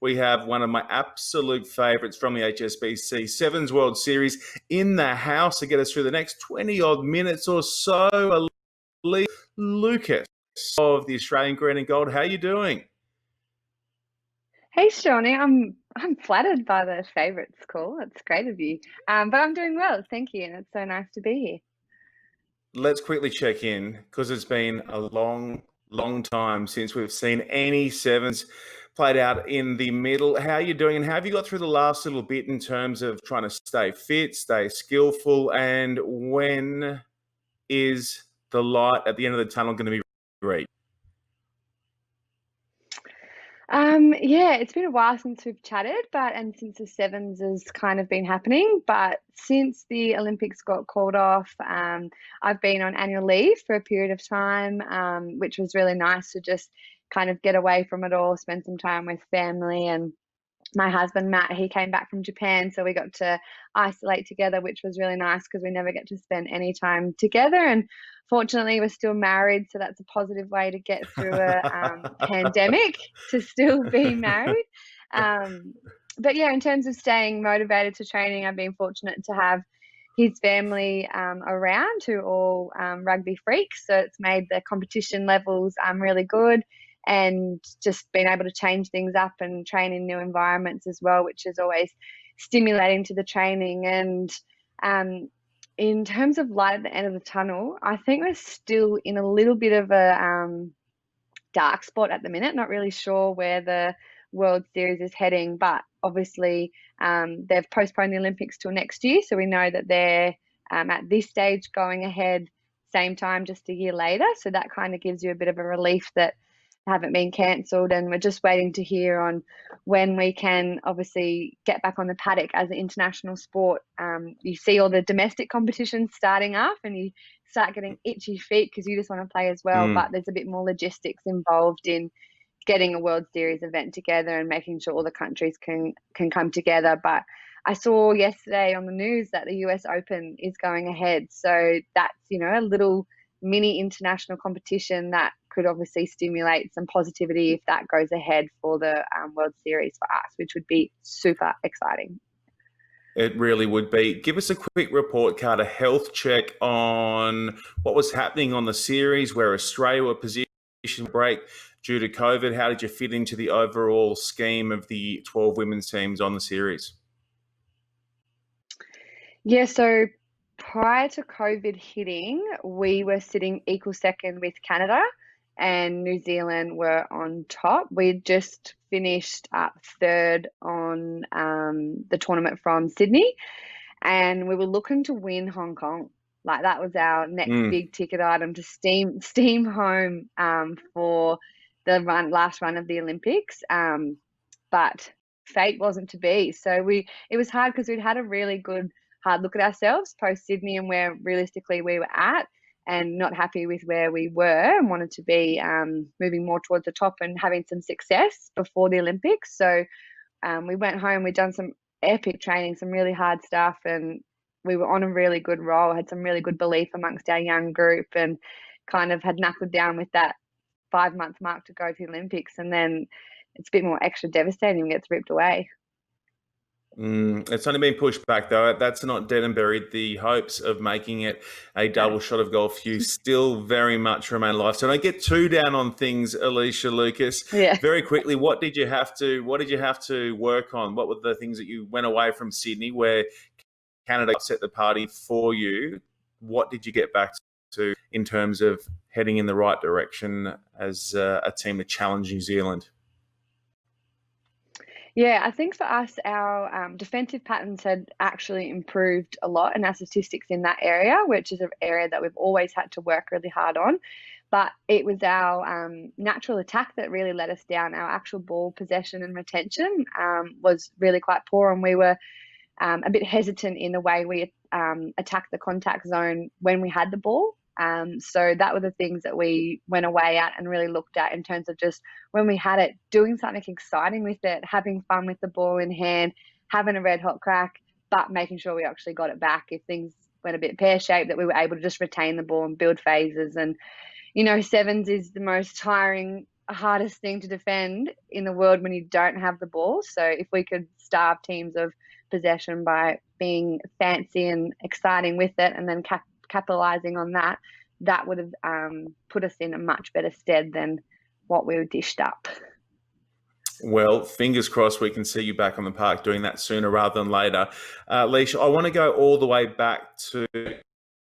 We have one of my absolute favourites from the HSBC Sevens World Series in the house to get us through the next 20-odd minutes or so. Alicia Lucas of the Australian Green and Gold. How are you doing? Hey Shawnee, I'm flattered by the favourites call. It's great of you. But I'm doing well, thank you, and it's so nice to be here. Let's quickly check in because it's been a long time since we've seen any sevens played out in the middle. How are you doing, and how have you got through the last little bit in terms of trying to stay fit, stay skillful, and when is the light at the end of the tunnel going to be reached? Yeah, it's been a while since we've chatted, and since the sevens has kind of been happening. But since the Olympics got called off, I've been on annual leave for a period of time, which was really nice to just kind of get away from it all, spend some time with family. And my husband Matt, he came back from Japan, so we got to isolate together, which was really nice because we never get to spend any time together. And fortunately, we're still married, so that's a positive way to get through a pandemic, to still be married. Um, but yeah, in terms of staying motivated to training, I've been fortunate to have his family around who are all rugby freaks, so it's made the competition levels really good, and just being able to change things up and train in new environments as well, which is always stimulating to the training. And in terms of light at the end of the tunnel, I think we're still in a little bit of a dark spot at the minute, not really sure where the World Series is heading, but obviously they've postponed the Olympics till next year, so we know that they're at this stage going ahead same time just a year later, so that kind of gives you a bit of a relief that haven't been cancelled, and we're just waiting to hear on when we can obviously get back on the paddock as an international sport. You see all the domestic competitions starting up and you start getting itchy feet because you just want to play as well, but there's a bit more logistics involved in getting a World Series event together and making sure all the countries can come together. But I saw yesterday on the news that the US Open is going ahead, so that's, a little mini international competition that could obviously stimulate some positivity if that goes ahead for the World Series for us, which would be super exciting. It really would be. Give us a quick report card, a health check on what was happening on the series, where Australia were positioned break due to COVID. How did you fit into the overall scheme of the 12 women's teams on the series? Yeah, so prior to COVID hitting, we were sitting equal second with Canada, and New Zealand were on top. We just finished up third on the tournament from Sydney, and we were looking to win Hong Kong. Like, that was our next big ticket item to steam home for the last run of the Olympics. But fate wasn't to be. So it was hard because we'd had a really good hard look at ourselves post Sydney and where realistically we were at, and not happy with where we were, and wanted to be moving more towards the top and having some success before the Olympics. So we went home, we'd done some epic training, some really hard stuff, and we were on a really good roll, had some really good belief amongst our young group, and kind of had knuckled down with that 5-month mark to go to the Olympics. And then it's a bit more extra devastating when it gets ripped away. It's only been pushed back, though. That's not dead and buried. The hopes of making it a double shot of golf for you still very much remain alive. So don't get too down on things, Alicia Lucas. Yeah. Very quickly, what did you have to work on? What were the things that you went away from Sydney, where Canada set the party for you? What did you get back to in terms of heading in the right direction as a team to challenge New Zealand? Yeah, I think for us, our defensive patterns had actually improved a lot, and our statistics in that area, which is an area that we've always had to work really hard on. But it was our natural attack that really let us down. Our actual ball possession and retention was really quite poor, and we were a bit hesitant in the way we attacked the contact zone when we had the ball. So that were the things that we went away at and really looked at in terms of just when we had it, doing something exciting with it, having fun with the ball in hand, having a red hot crack, but making sure we actually got it back if things went a bit pear-shaped, that we were able to just retain the ball and build phases. And, sevens is the most tiring hardest thing to defend in the world when you don't have the ball. So if we could starve teams of possession by being fancy and exciting with it, and then capitalizing on that, that would have put us in a much better stead than what we were dished up. Well, fingers crossed we can see you back on the park doing that sooner rather than later. Alicia, I want to go all the way back to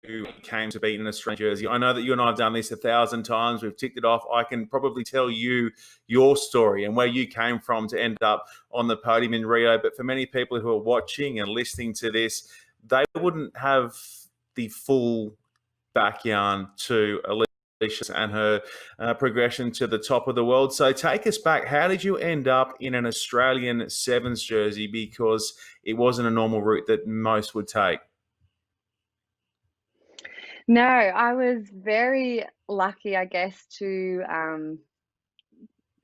who came to be in an Australian jersey. I know that you and I have done this 1,000 times. We've ticked it off. I can probably tell you your story and where you came from to end up on the podium in Rio. But for many people who are watching and listening to this, they wouldn't have the full back yarn to Alicia and her progression to the top of the world. So take us back. How did you end up in an Australian Sevens jersey? Because it wasn't a normal route that most would take. No, I was very lucky, I guess, to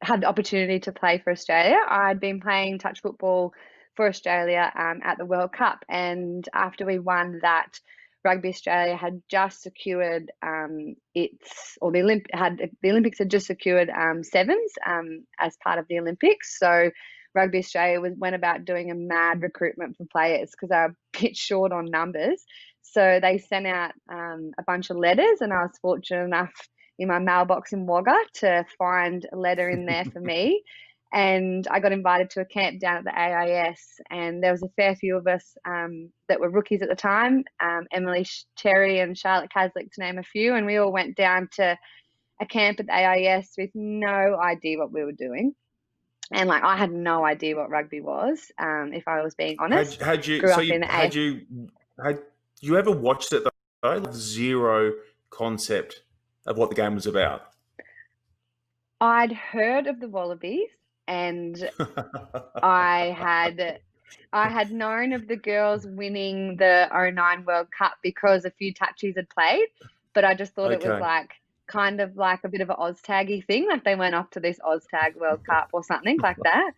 have the opportunity to play for Australia. I'd been playing touch football for Australia at the World Cup, and after we won that, Rugby Australia had just secured the Olympics had just secured sevens as part of the Olympics. So Rugby Australia went about doing a mad recruitment for players because they were a bit short on numbers. So they sent out a bunch of letters, and I was fortunate enough in my mailbox in Wagga to find a letter in there for me. And I got invited to a camp down at the AIS, and there was a fair few of us that were rookies at the time, Emily Cherry and Charlotte Caslick, to name a few, and we all went down to a camp at the AIS with no idea what we were doing. And like, I had no idea what rugby was, if I was being honest. Had you ever watched it though? Zero concept of what the game was about. I'd heard of the Wallabies, and I had known of the girls winning the 2009 World Cup because a few touchies had played, but I just thought it was like kind of like a bit of an Oztaggy thing, like they went off to this Oztag World Cup or something like that.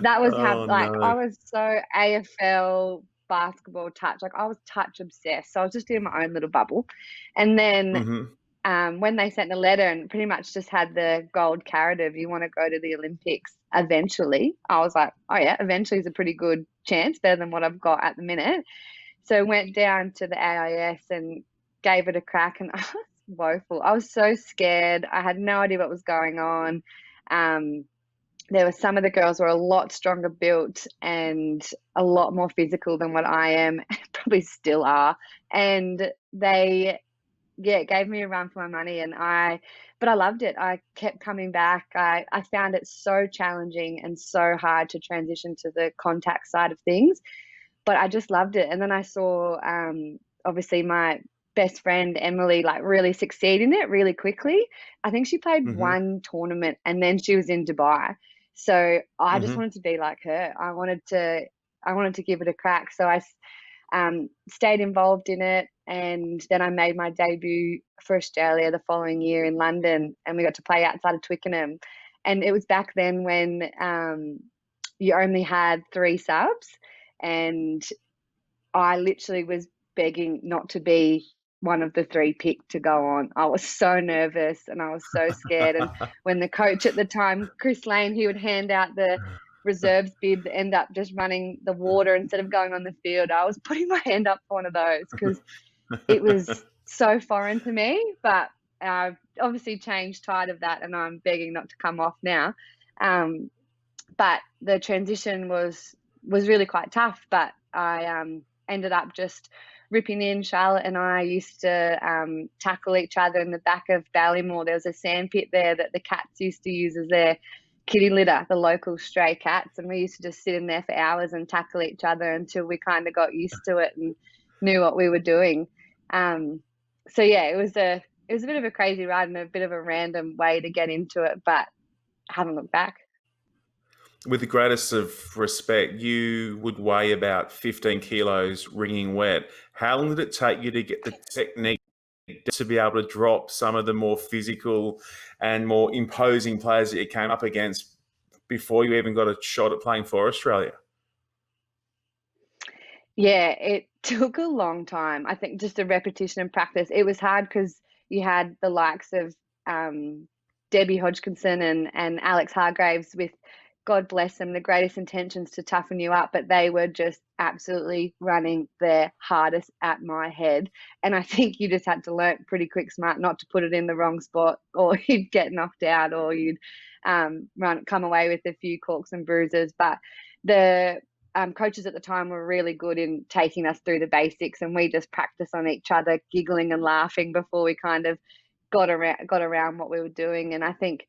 That was how I was so AFL basketball touch, like I was touch obsessed, so I was just in my own little bubble. And then when they sent the letter and pretty much just had the gold carrot of, you want to go to the Olympics eventually, I was like, oh yeah, eventually is a pretty good chance, better than what I've got at the minute. So went down to the AIS and gave it a crack, and I was woeful. I was so scared. I had no idea what was going on. There were some of the girls were a lot stronger built and a lot more physical than what I am, probably still are. And they gave me a run for my money, but I loved it. I kept coming back. I found it so challenging and so hard to transition to the contact side of things, but I just loved it. And then I saw, obviously my best friend, Emily, like really succeed in it really quickly. I think she played one tournament and then she was in Dubai. So I just wanted to be like her. I wanted to give it a crack. So I stayed involved in it, and then I made my debut for Australia the following year in London, and we got to play outside of Twickenham. And it was back then when you only had 3 subs, and I literally was begging not to be one of the 3 picked to go on. I was so nervous and I was so scared. And when the coach at the time, Chris Lane, he would hand out the reserves bib that end up just running the water instead of going on the field, I was putting my hand up for one of those because it was so foreign to me. But I've obviously changed tide of that, and I'm begging not to come off now. But the transition was really quite tough, but I ended up just ripping in. Charlotte and I used to tackle each other in the back of Ballymore. There was a sandpit there that the cats used to use as their kitty litter, the local stray cats, and we used to just sit in there for hours and tackle each other until we kind of got used to it and knew what we were doing. So yeah, it was a bit of a crazy ride and a bit of a random way to get into it, but I haven't looked back. With the greatest of respect, you would weigh about 15 kilos wringing wet. How long did it take you to get the technique to be able to drop some of the more physical and more imposing players that you came up against before you even got a shot at playing for Australia? Yeah, it took a long time. I think just the repetition and practice. It was hard because you had the likes of Debbie Hodgkinson and Alex Hargraves with, God bless them, the greatest intentions to toughen you up, but they were just absolutely running their hardest at my head. And I think you just had to learn pretty quick smart not to put it in the wrong spot, or you'd get knocked out, or you'd come away with a few corks and bruises. But the coaches at the time were really good in taking us through the basics, and we just practiced on each other, giggling and laughing before we kind of got around what we were doing. And I think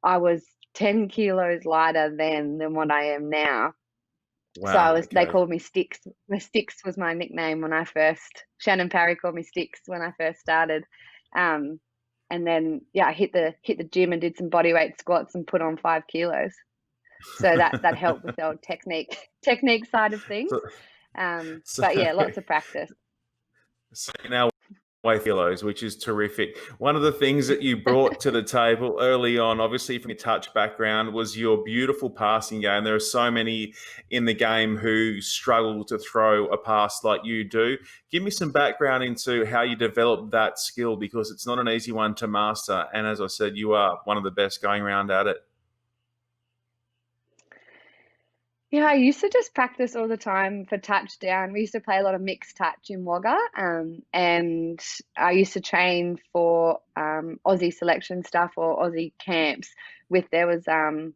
I was 10 kilos lighter then than what I am now. Wow. So Okay. they called me Sticks. Sticks was my nickname when I first, Shannon Parry called me Sticks when I first started. And then, yeah, I hit the gym and did some bodyweight squats and put on 5 kilos. So that helped with the old technique side of things. But yeah, lots of practice. So now weigh kilos, which is terrific. One of the things that you brought to the table early on, obviously from your touch background, was your beautiful passing game. There are so many in the game who struggle to throw a pass like you do. Give me some background into how you developed that skill, because it's not an easy one to master. And as I said, you are one of the best going around at it. Yeah, I used to just practice all the time for touchdown. We used to play a lot of mixed touch in Wagga, and I used to train for Aussie selection stuff or Aussie camps. There was a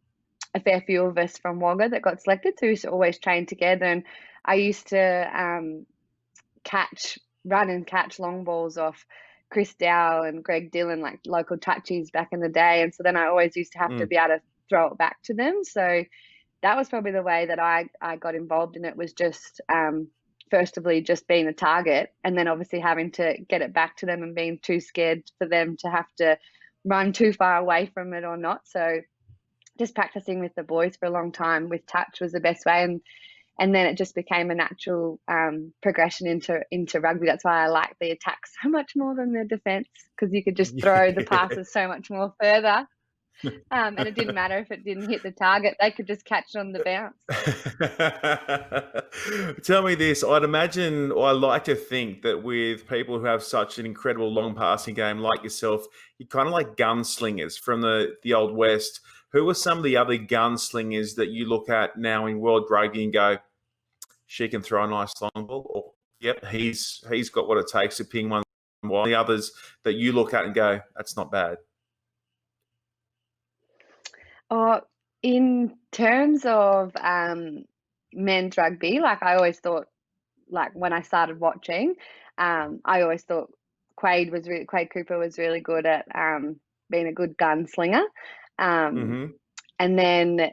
fair few of us from Wagga that got selected, so we used to always train together. And I used to run and catch long balls off Chris Dow and Greg Dillon, like local touchies back in the day. And so then I always used to have to be able to throw it back to them. So that was probably the way that I got involved in it, was just first of all just being a target, and then obviously having to get it back to them and being too scared for them to have to run too far away from it or not. So just practicing with the boys for a long time with touch was the best way, and then it just became a natural progression into rugby. That's why I like the attack so much more than the defence, because you could just throw the passes so much more further. And it didn't matter if it didn't hit the target, they could just catch it on the bounce. Tell me this. I'd imagine, or I like to think that with people who have such an incredible long passing game like yourself, you're kind of like gunslingers from the Old West. Who are some of the other gunslingers that you look at now in World Rugby and go, she can throw a nice long ball, or yep, he's got what it takes to ping one wide? The others that you look at and go, that's not bad. In terms of men's rugby, like I always thought, like when I started watching, I always thought Quade Cooper was really good at being a good gunslinger. And then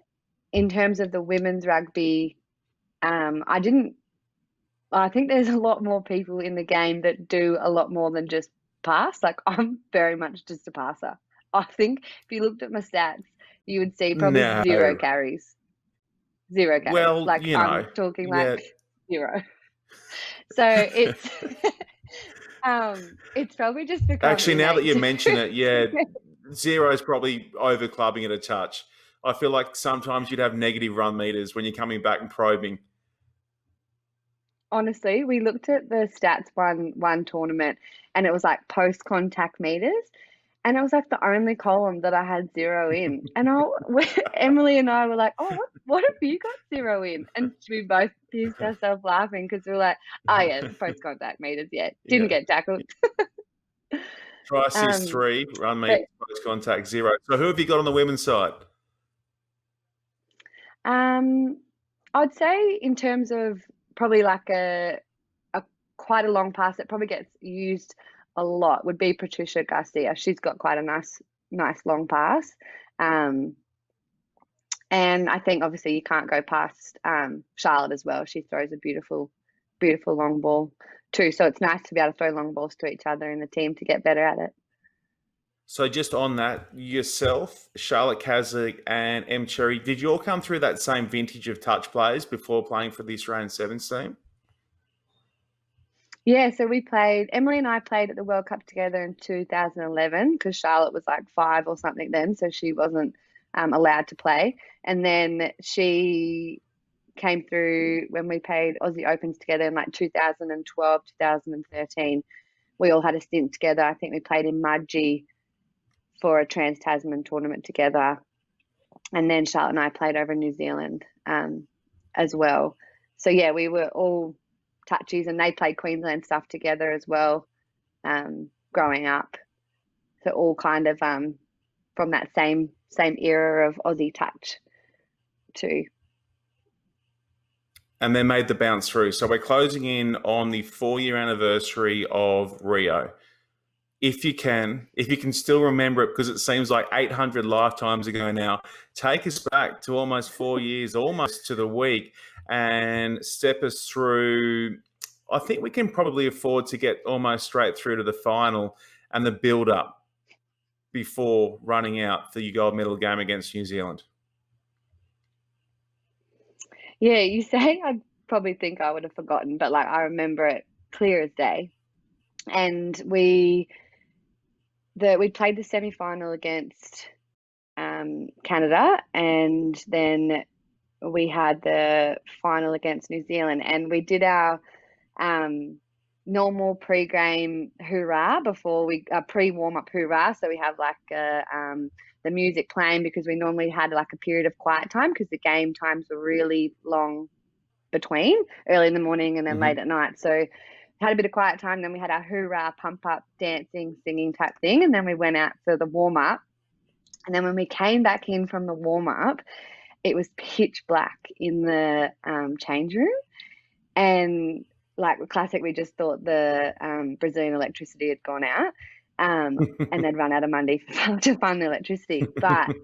in terms of the women's rugby, I think there's a lot more people in the game that do a lot more than just pass. Like I'm very much just a passer. I think if you looked at my stats, you would see probably zero carries. Well, like I'm talking like zero. So it's probably just become actually, now that you mention it, yeah, zero is probably over clubbing it a touch. I feel like sometimes you'd have negative run meters when you're coming back and probing. Honestly, we looked at the stats one tournament, and it was like post contact meters. And it was like the only column that I had zero in. And Emily and I were like, oh, what have you got zero in? And we both pissed ourselves laughing, because we were like, oh, yeah, post-contact meters, didn't get tackled. Try assist 3, run meters, post-contact 0. So who have you got on the women's side? I'd say in terms of probably like a quite a long pass that probably gets used a lot would be Patricia Garcia. She's got quite a nice long pass. And I think obviously you can't go past Charlotte as well. She throws a beautiful long ball too. So it's nice to be able to throw long balls to each other in the team to get better at it. So just on that, yourself, Charlotte Kazak and M. Cherry, did you all come through that same vintage of touch players before playing for the Australian Sevens team? Yeah, so Emily and I played at the World Cup together in 2011, because Charlotte was like 5 or something then, so she wasn't allowed to play. And then she came through when we played Aussie Opens together in like 2012, 2013. We all had a stint together. I think we played in Mudgee for a Trans-Tasman tournament together. And then Charlotte and I played over in New Zealand as well. So, yeah, we were all touchies, and they played Queensland stuff together as well growing up. So all kind of from that same era of Aussie Touch too. And then made the bounce through. So we're closing in on the 4-year anniversary of Rio. If you can still remember it, because it seems like 800 lifetimes ago now, take us back to almost 4 years, almost to the week, and step us through. I think we can probably afford to get almost straight through to the final and the build-up before running out for your gold medal game against New Zealand. Yeah, you say I'd probably think I would have forgotten, but like I remember it clear as day. And we played the semi-final against Canada, and then we had the final against New Zealand, and we did our normal pre-game hoorah before we pre-warm-up hoorah. So we have like the music playing, because we normally had like a period of quiet time because the game times were really long between early in the morning and then late at night. So had a bit of quiet time, then we had our hoorah, pump up, dancing, singing type thing, and then we went out for the warm-up. And then when we came back in from the warm-up, it was pitch black in the change room, and like classic, we just thought the Brazilian electricity had gone out, and they'd run out of money to fund the electricity. But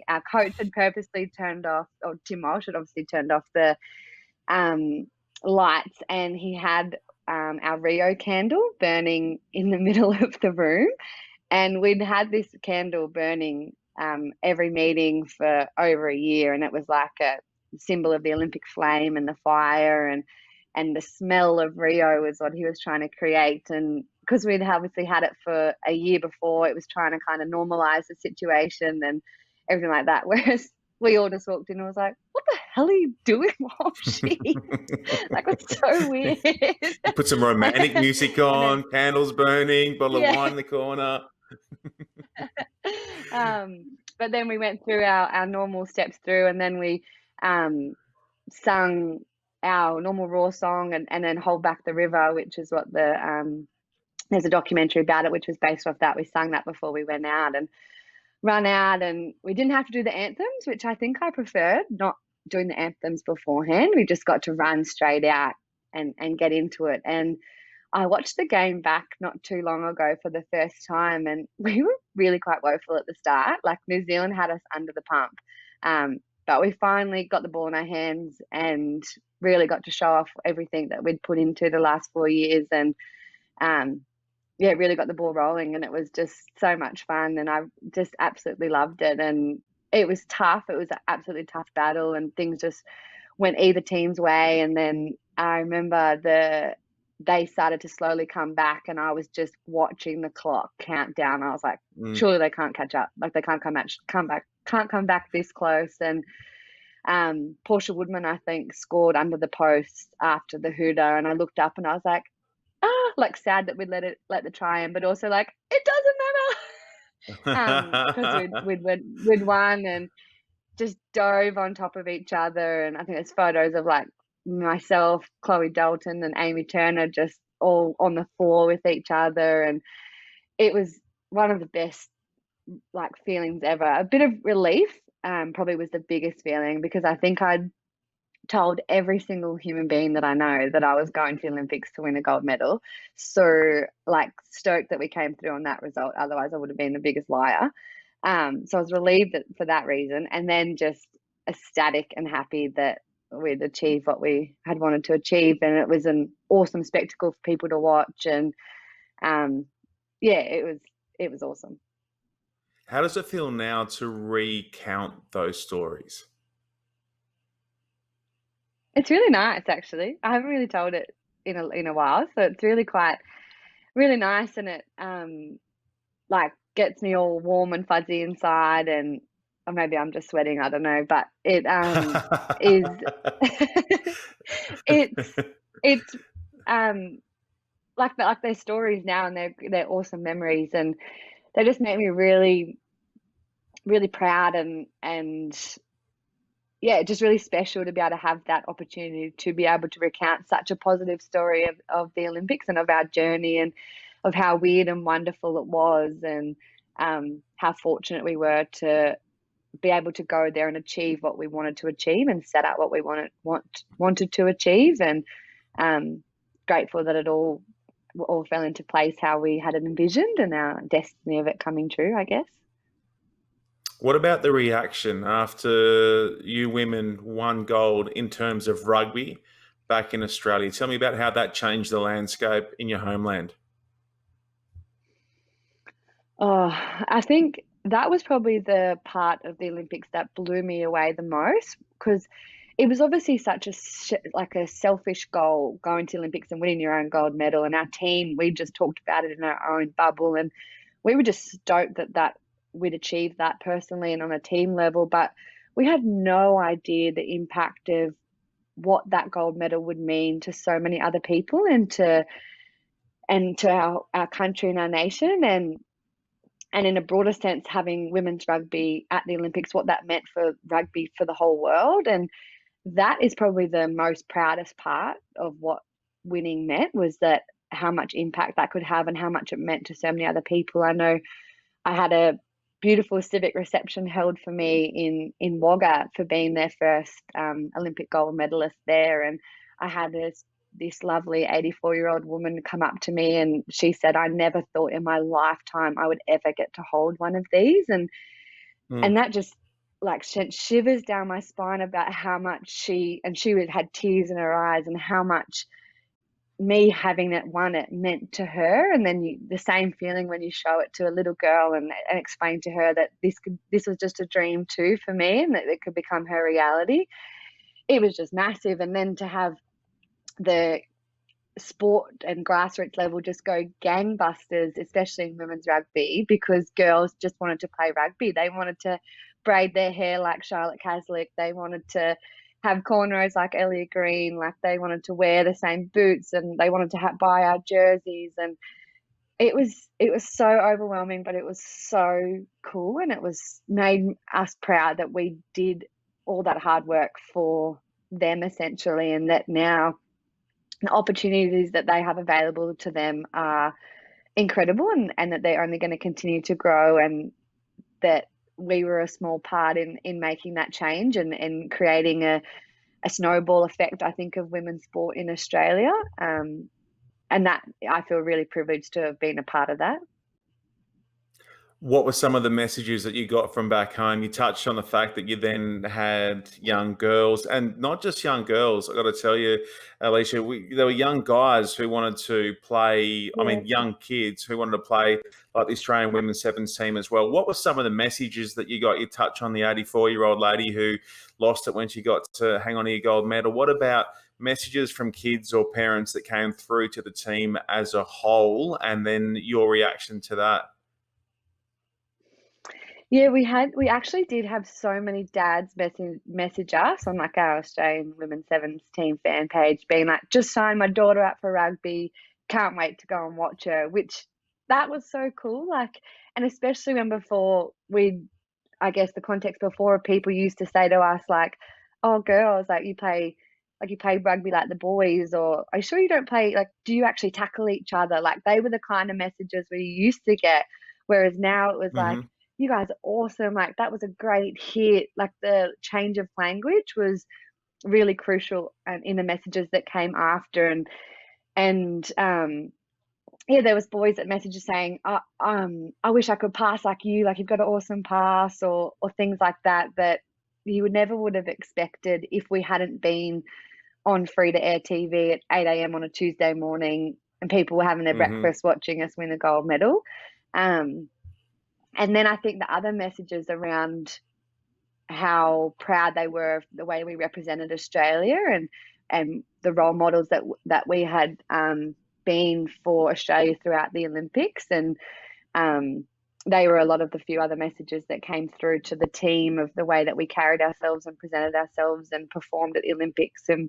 our coach had purposely turned off, or Tim Walsh had obviously turned off the lights, and he had our Rio candle burning in the middle of the room, and we'd had this candle burning every meeting for over a year, and it was like a symbol of the Olympic flame and the fire, and the smell of Rio was what he was trying to create. And because we'd obviously had it for a year before, it was trying to kind of normalize the situation and everything like that. Whereas we all just walked in and was like, what the hell are you doing, Walshy? Like, it's so weird. Put some romantic music on, candles burning, bottle of wine in the corner. But then we went through our normal steps through, and then we sung our normal Raw song, and then Hold Back the River, which is what there's a documentary about it, which was based off that. We sung that before we went out and run out, and we didn't have to do the anthems, which I think I preferred, not doing the anthems beforehand. We just got to run straight out and get into it. And I watched the game back not too long ago for the first time, and we were really quite woeful at the start. Like, New Zealand had us under the pump, but we finally got the ball in our hands and really got to show off everything that we'd put into the last 4 years, and really got the ball rolling, and it was just so much fun, and I just absolutely loved it. And it was tough. It was an absolutely tough battle, and things just went either team's way. And then I remember they started to slowly come back, and I was just watching the clock count down. I was like, surely they can't catch up. Like, they can't come back this close. And Portia Woodman, I think, scored under the post after the hooter, and I looked up and I was like, like sad that we'd let the try in, but also like, it doesn't matter, because we'd won and just dove on top of each other. And I think there's photos of like myself, Chloe Dalton, and Amy Turner just all on the floor with each other, and it was one of the best like feelings ever. A bit of relief probably was the biggest feeling, because I think I'd told every single human being that I know that I was going to the Olympics to win a gold medal. So like stoked that we came through on that result. Otherwise I would have been the biggest liar. So I was relieved for that reason, and then just ecstatic and happy that we'd achieved what we had wanted to achieve. And it was an awesome spectacle for people to watch. And it was awesome. How does it feel now to recount those stories? It's really nice, actually. I haven't really told it in a while, so it's really nice, and it like gets me all warm and fuzzy inside, and or maybe I'm just sweating, I don't know, but it is it's like their stories now, and they're awesome memories. And they just make me really, really proud, and yeah, just really special to be able to have that opportunity to be able to recount such a positive story of the Olympics and of our journey, and of how weird and wonderful it was, and how fortunate we were to be able to go there and achieve what we wanted to achieve and set out what we wanted to achieve, and grateful that it all fell into place how we had it envisioned, and our destiny of it coming true, I guess. What about the reaction after you women won gold in terms of rugby back in Australia? Tell me about how that changed the landscape in your homeland. Oh, I think that was probably the part of the Olympics that blew me away the most, because it was obviously such a like a selfish goal, going to the Olympics and winning your own gold medal. And our team, we just talked about it in our own bubble, and we were just stoked that we'd achieved that personally and on a team level. But we had no idea the impact of what that gold medal would mean to so many other people, and to our country and our nation, and in a broader sense, having women's rugby at the Olympics, what that meant for rugby for the whole world. And that is probably the most proudest part of what winning meant, was that how much impact that could have and how much it meant to so many other people. I know I had a beautiful civic reception held for me in Wagga for being their first Olympic gold medalist there, and I had this lovely 84-year-old woman come up to me, and she said, "I never thought in my lifetime I would ever get to hold one of these," and that just like sent shivers down my spine about how much she had tears in her eyes, and how much me having that one it meant to her. And then the same feeling when you show it to a little girl, and explain to her that this was just a dream too for me, and that it could become her reality. It was just massive. And then to have the sport and grassroots level just go gangbusters, especially in women's rugby, because girls just wanted to play rugby. They wanted to braid their hair like Charlotte Caslick. They wanted to have cornrows like Elliot Green. Like, they wanted to wear the same boots, and they wanted to buy our jerseys. And it was so overwhelming, but it was so cool, and it was made us proud that we did all that hard work for them, essentially, and that now the opportunities that they have available to them are incredible, and that they're only going to continue to grow, and that we were a small part in making that change, and creating a snowball effect, I think, of women's sport in Australia. And that I feel really privileged to have been a part of that. What were some of the messages that you got from back home? You touched on the fact that you then had young girls, and not just young girls. I got to tell you, Alicia, there were young guys who wanted to play. I Yeah. mean, young kids who wanted to play like the Australian women's sevens team as well. What were some of the messages that you got? You touch on the 84-year-old lady who lost it when she got to hang on to your gold medal. What about messages from kids or parents that came through to the team as a whole, and then your reaction to that? Yeah, we actually did have so many dads message us on like our Australian Women's Sevens team fan page, being like, "Just signed my daughter up for rugby. Can't wait to go and watch her." Which, that was so cool. Like, and especially when before I guess the context before, people used to say to us like, "Oh, girls, like you play rugby like the boys," or "Are you sure you don't play, like, do you actually tackle each other?" Like, they were the kind of messages we used to get. Whereas now it was like, Hmm. "You guys are awesome. Like, that was a great hit." Like, the change of language was really crucial, in the messages that came after. And yeah, there was boys that messages saying, "I wish I could pass like you. Like, you've got an awesome pass," or things like that, that you would have expected if we hadn't been on free to air TV at 8 a.m. on a Tuesday morning, and people were having their Hmm. breakfast watching us win a gold medal. Um, and then I think the other messages around how proud they were of the way we represented Australia, and the role models that we had been for Australia throughout the Olympics. And um, they were a lot of the few other messages that came through to the team, of the way that we carried ourselves and presented ourselves and performed at the Olympics. And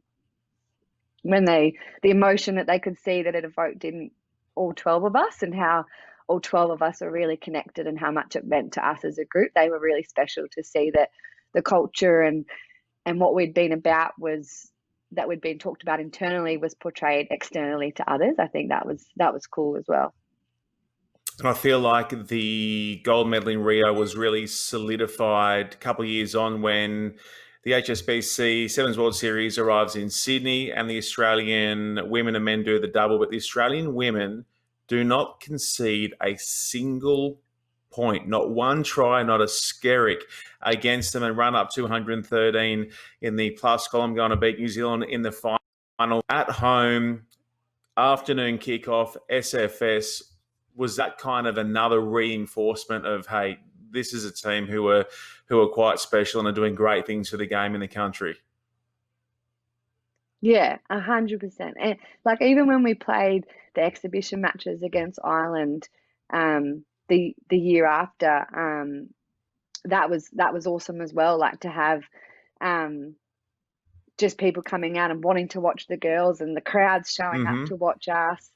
when the emotion that they could see that it evoked in all 12 of us, and how all 12 of us are really connected and how much it meant to us as a group. They were really special to see that the culture and what we'd been about was that we'd been talked about internally was portrayed externally to others. I think that was cool as well. And I feel like the gold medal in Rio was really solidified a couple of years on when the HSBC Sevens World Series arrives in Sydney and the Australian women and men do the double, but the Australian women do not concede a single point, not one try, not a skerrick against them, and run up 213 in the plus column, going to beat New Zealand in the final at home. Afternoon kickoff, SFS. Was that kind of another reinforcement of, hey, this is a team who are quite special and are doing great things for the game in the country? Yeah, 100%. And like even when we played the exhibition matches against Ireland, the year after, that was awesome as well. Like to have just people coming out and wanting to watch the girls and the crowds showing up to watch us.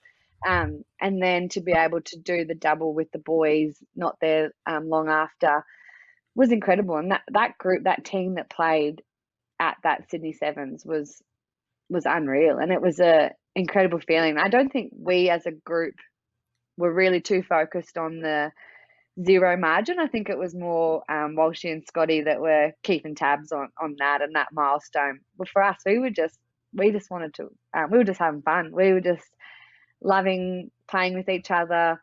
And then to be able to do the double with the boys not there long after was incredible. And that group, that team that played at that Sydney Sevens was unreal. And it was a incredible feeling. I don't think we as a group were really too focused on the zero margin. I think it was more Walshy and Scotty that were keeping tabs on that and that milestone. But for us, we just wanted to, we were just having fun. We were just loving playing with each other,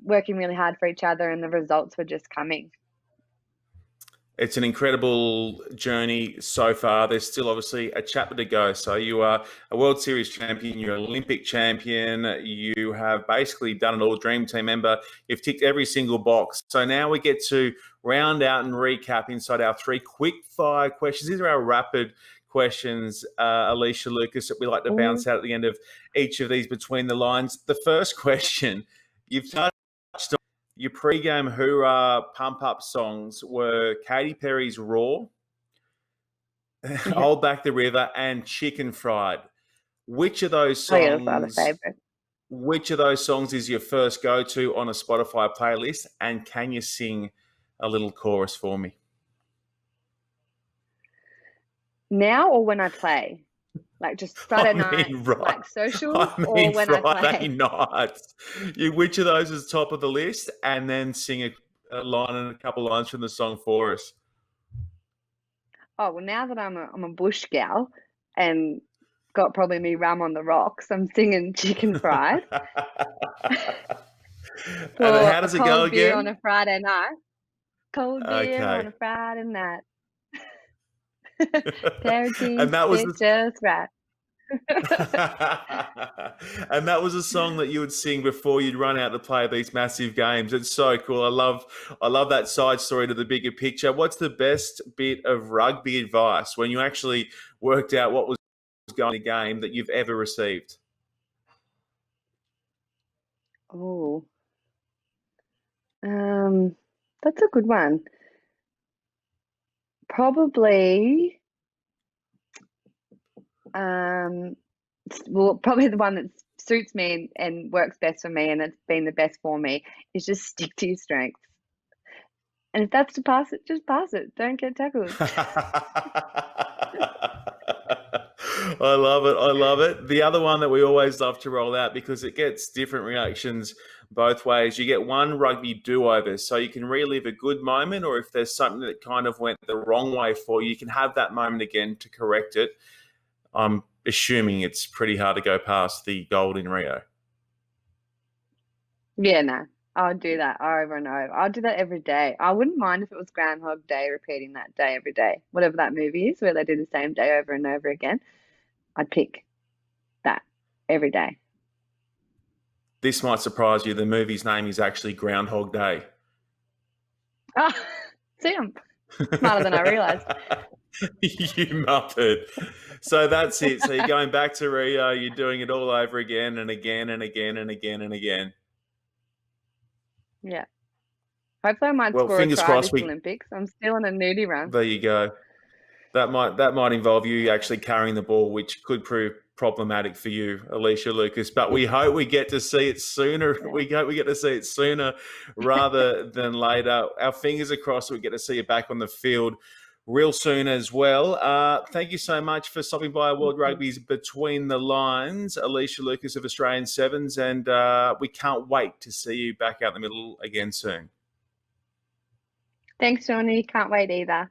working really hard for each other, and the results were just coming. It's an incredible journey so far. There's still obviously a chapter to go. So you are a World Series champion, you're an Olympic champion, you have basically done it all, dream team member. You've ticked every single box. So now we get to round out and recap inside our 3 quick fire questions. These are our rapid questions, Alicia Lucas, that we like to bounce out at the end of each of these between the lines. The first question, you've touched on your pre-game hoorah pump-up songs were Katy Perry's Raw, Hold Back the River, and Chicken Fried. Which of those songs? Which of those songs is your first go-to on a Spotify playlist? And can you sing a little chorus for me? Now or when I play? Like just Friday night, like social, or when Friday I play? nights. Which of those is top of the list? And then sing a line and a couple lines from the song for us. Oh, well, now that I'm a bush gal and got probably me rum on the rocks, I'm singing Chicken Fried. And how does it go again? Cold beer on a Friday night. Cold beer on a Friday night. Pair of jeans, and that was just right. And that was a song that you would sing before you'd run out to play these massive games. It's so cool. I love that side story to the bigger picture. What's the best bit of rugby advice when you actually worked out what was going on in the game that you've ever received? Oh, that's a good one. Probably, probably the one that suits me and works best for me, and it's been the best for me, is just stick to your strengths. And if that's to pass it, just pass it. Don't get tackled. I love it. I love it. The other one that we always love to roll out because it gets different reactions both ways. You get one rugby do-over, so you can relive a good moment, or if there's something that kind of went the wrong way for you, you can have that moment again to correct it. I'm assuming it's pretty hard to go past the gold in Rio. Yeah, no. I'll do that over and over. I'll do that every day. I wouldn't mind if it was Groundhog Day, repeating that day every day. Whatever that movie is where they do the same day over and over again, I'd pick that every day. This might surprise you. The movie's name is actually Groundhog Day. Oh, see, I'm smarter than I realised. You muppet. So that's it. So you're going back to Rio. You're doing it all over again and again and again and again and again. Yeah. Hopefully I might score a try this Olympics. I'm still on a nudie run. There you go. That might involve you actually carrying the ball, which could prove problematic for you, Alicia Lucas, but we hope we get to see it sooner. Yeah. We hope we get to see it sooner rather than later. Our fingers are crossed we get to see you back on the field real soon as well. Thank you so much for stopping by World Rugby's Between the Lines, Alicia Lucas of Australian Sevens, and we can't wait to see you back out in the middle again soon. Thanks, Johnny. Can't wait either.